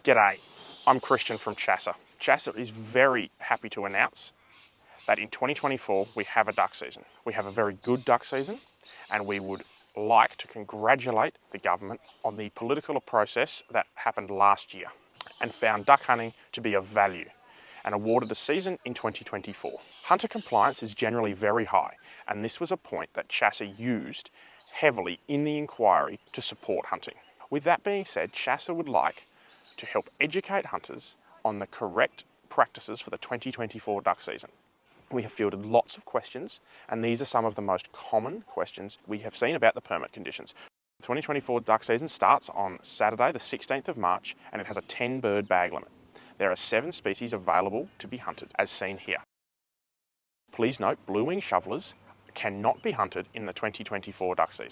G'day, I'm Christian from CHASA. CHASA is very happy to announce that in 2024 we have a duck season. We have a very good duck season, and we would like to congratulate the government on the political process that happened last year and found duck hunting to be of value and awarded the season in 2024. Hunter compliance is generally very high, and this was a point that CHASA used heavily in the inquiry to support hunting. With that being said, CHASA would like to help educate hunters on the correct practices for the 2024 duck season. We have fielded lots of questions, and these are some of the most common questions we have seen about the permit conditions. The 2024 duck season starts on Saturday the 16th of March, and it has a 10 bird bag limit. There are 7 species available to be hunted, as seen here. Please note, blue-winged shovelers cannot be hunted in the 2024 duck season.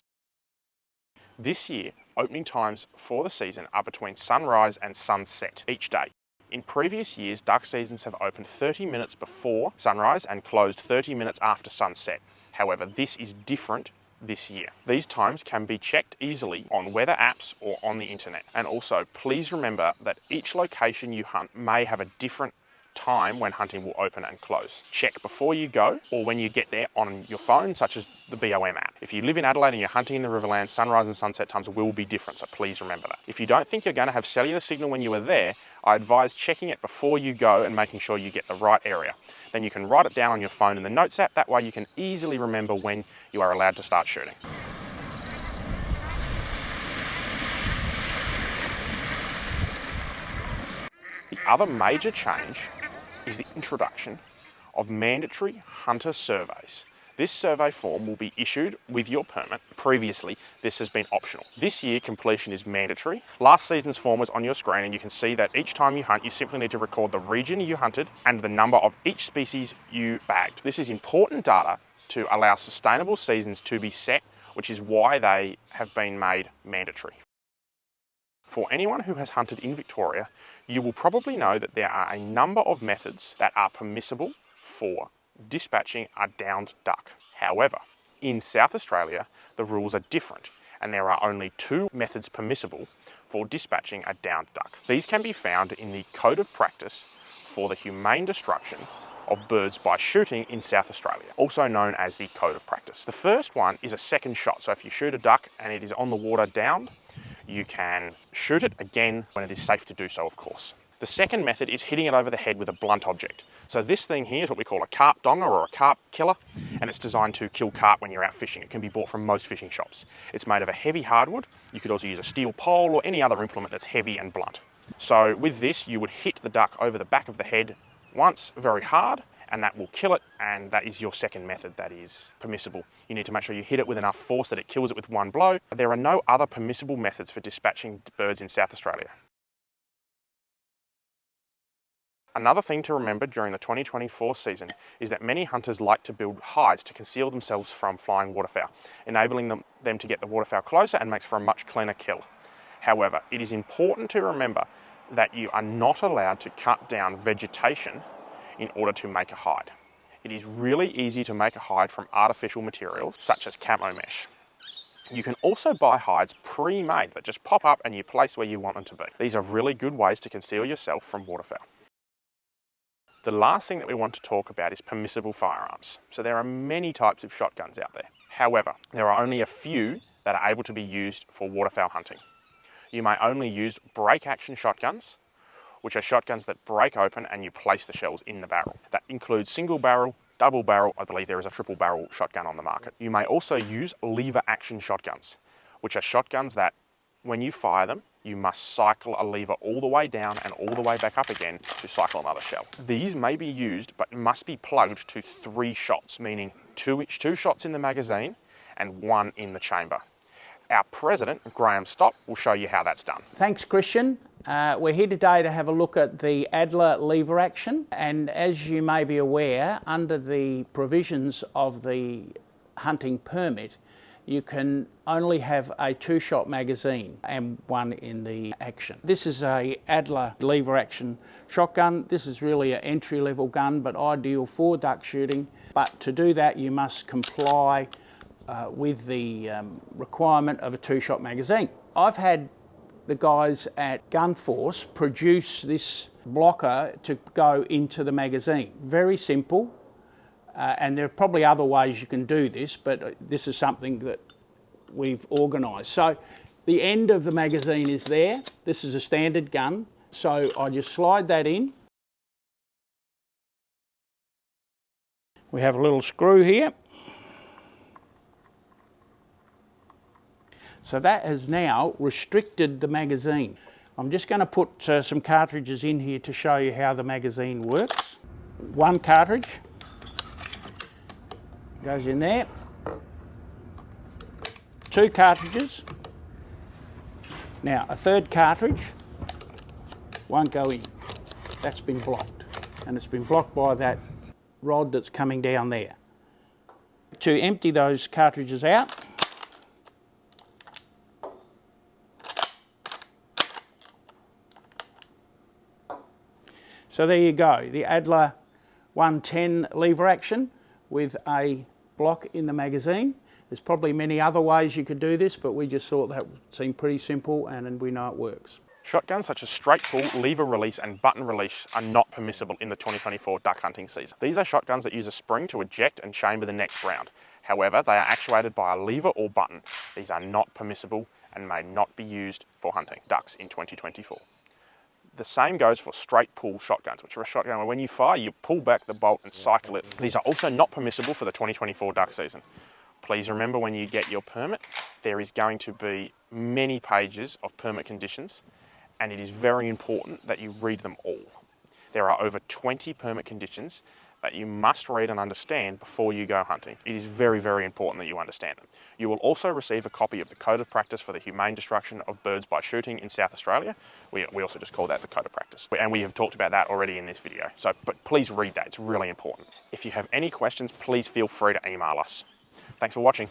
This year, opening times for the season are between sunrise and sunset each day. In previous years, duck seasons have opened 30 minutes before sunrise and closed 30 minutes after sunset. However, this is different this year. These times can be checked easily on weather apps or on the internet. And also, please remember that each location you hunt may have a different time when hunting will open and close. Check before you go or when you get there on your phone, such as the BOM app. If you live in Adelaide and you're hunting in the Riverland, sunrise and sunset times will be different, so please remember that. If you don't think you're going to have cellular signal when you are there, I advise checking it before you go and making sure you get the right area. Then you can write it down on your phone in the Notes app. That way you can easily remember when you are allowed to start shooting. The other major change is the introduction of mandatory hunter surveys. This survey form will be issued with your permit. Previously, this has been optional. This year, completion is mandatory. Last season's form was on your screen, and you can see that each time you hunt, you simply need to record the region you hunted and the number of each species you bagged. This is important data to allow sustainable seasons to be set, which is why they have been made mandatory. For anyone who has hunted in Victoria, you will probably know that there are a number of methods that are permissible for dispatching a downed duck. However, in South Australia, the rules are different, and there are only 2 methods permissible for dispatching a downed duck. These can be found in the Code of Practice for the Humane Destruction of Birds by Shooting in South Australia, also known as the Code of Practice. The first one is a second shot, so if you shoot a duck and it is on the water downed, you can shoot it again when it is safe to do so, of course. The second method is hitting it over the head with a blunt object. So this thing here is what we call a carp donger or a carp killer, and it's designed to kill carp when you're out fishing. It can be bought from most fishing shops. It's made of a heavy hardwood. You could also use a steel pole or any other implement that's heavy and blunt. So with this, you would hit the duck over the back of the head once very hard, and that will kill it, and that is your second method that is permissible. You need to make sure you hit it with enough force that it kills it with one blow. There are no other permissible methods for dispatching birds in South Australia. Another thing to remember during the 2024 season is that many hunters like to build hides to conceal themselves from flying waterfowl, enabling them to get the waterfowl closer and makes for a much cleaner kill. However, it is important to remember that you are not allowed to cut down vegetation in order to make a hide. It is really easy to make a hide from artificial materials such as camo mesh. You can also buy hides pre-made that just pop up and you place where you want them to be. These are really good ways to conceal yourself from waterfowl. The last thing that we want to talk about is permissible firearms. So there are many types of shotguns out there. However, there are only a few that are able to be used for waterfowl hunting. You may only use break-action shotguns, which are shotguns that break open and you place the shells in the barrel. That includes single barrel, double barrel. I believe there is a triple barrel shotgun on the market. You may also use lever action shotguns, which are shotguns that when you fire them, you must cycle a lever all the way down and all the way back up again to cycle another shell. These may be used but must be plugged to 3 shots, meaning 2 shots in the magazine and 1 in the chamber. Our president, Graham Stott, will show you how that's done. Thanks, Christian. We're here today to have a look at the Adler lever action, and as you may be aware, under the provisions of the hunting permit, you can only have a 2-shot magazine and 1 in the action. This is a Adler lever action shotgun. This is really an entry-level gun, but ideal for duck shooting. But to do that, you must comply with the requirement of a 2-shot magazine. I've had the guys at Gunforce produce this blocker to go into the magazine. Very simple, and there are probably other ways you can do this, but this is something that we've organised. So the end of the magazine is there. This is a standard gun, so I just slide that in. We have a little screw here. So that has now restricted the magazine. I'm just going to put some cartridges in here to show you how the magazine works. One cartridge goes in there. Two cartridges. Now a third cartridge won't go in. That's been blocked, and it's been blocked by that rod that's coming down there. To empty those cartridges out, so there you go, the Adler 110 lever action with a block in the magazine. There's probably many other ways you could do this, but we just thought that seemed pretty simple, and we know it works. Shotguns such as straight pull, lever release and button release are not permissible in the 2024 duck hunting season. These are shotguns that use a spring to eject and chamber the next round. However, they are actuated by a lever or button. These are not permissible and may not be used for hunting ducks in 2024. The same goes for straight pull shotguns, which are a shotgun where when you fire, you pull back the bolt and cycle it. These are also not permissible for the 2024 duck season. Please remember, when you get your permit, there is going to be many pages of permit conditions, and it is very important that you read them all. There are over 20 permit conditions that you must read and understand before you go hunting. It is very, very important that you understand them. You will also receive a copy of the Code of Practice for the Humane Destruction of Birds by Shooting in South Australia. We also just call that the Code of Practice. And we have talked about that already in this video. But please read that, it's really important. If you have any questions, please feel free to email us. Thanks for watching.